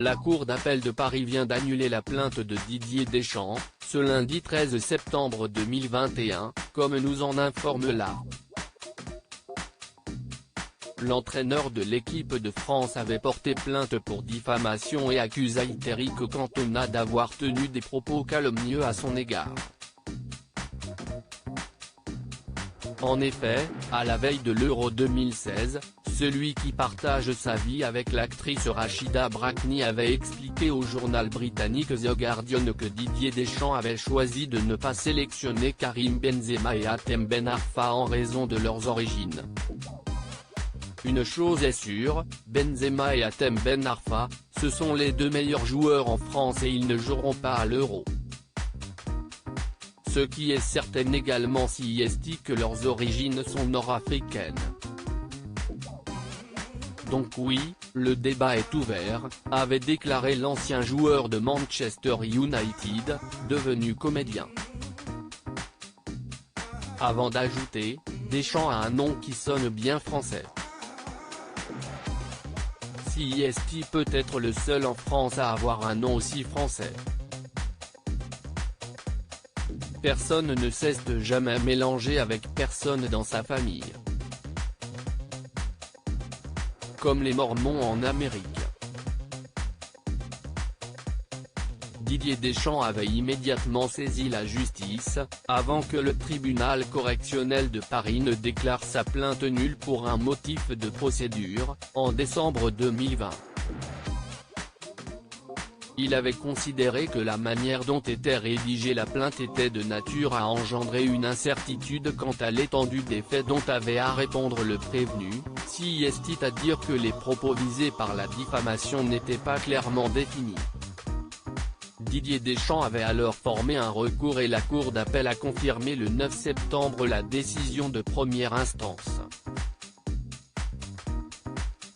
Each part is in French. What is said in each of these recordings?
La Cour d'appel de Paris vient d'annuler la plainte de Didier Deschamps, ce lundi 13 septembre 2021, comme nous en informe la. L'entraîneur de l'équipe de France avait porté plainte pour diffamation et accusait Éric Cantona d'avoir tenu des propos calomnieux à son égard. En effet, à la veille de l'Euro 2016, celui qui partage sa vie avec l'actrice Rachida Brakni avait expliqué au journal britannique The Guardian que Didier Deschamps avait choisi de ne pas sélectionner Karim Benzema et Hatem Ben Arfa en raison de leurs origines. Une chose est sûre, Benzema et Hatem Ben Arfa, ce sont les deux meilleurs joueurs en France et ils ne joueront pas à l'Euro. Ce qui est certain également si est que leurs origines sont nord-africaines. Donc oui, le débat est ouvert, avait déclaré l'ancien joueur de Manchester United, devenu comédien. Avant d'ajouter, Deschamps a un nom qui sonne bien français. Si est peut être le seul en France à avoir un nom aussi français. Personne ne cesse de jamais mélanger avec personne dans sa famille. Comme les Mormons en Amérique. Didier Deschamps avait immédiatement saisi la justice, avant que le tribunal correctionnel de Paris ne déclare sa plainte nulle pour un motif de procédure, en décembre 2020. Il avait considéré que la manière dont était rédigée la plainte était de nature à engendrer une incertitude quant à l'étendue des faits dont avait à répondre le prévenu, si est à dire que les propos visés par la diffamation n'étaient pas clairement définis. Didier Deschamps avait alors formé un recours et la Cour d'appel a confirmé le 9 septembre la décision de première instance.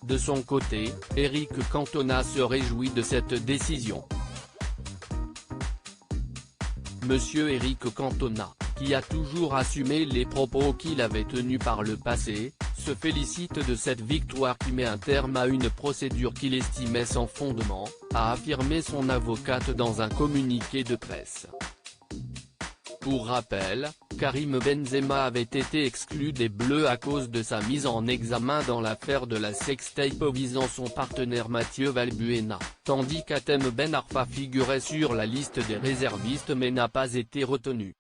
De son côté, Éric Cantona se réjouit de cette décision. Monsieur Éric Cantona, qui a toujours assumé les propos qu'il avait tenus par le passé, se félicite de cette victoire qui met un terme à une procédure qu'il estimait sans fondement, a affirmé son avocate dans un communiqué de presse. Pour rappel, Karim Benzema avait été exclu des Bleus à cause de sa mise en examen dans l'affaire de la sextape visant son partenaire Mathieu Valbuena, tandis qu'Hatem Ben Arfa figurait sur la liste des réservistes mais n'a pas été retenu.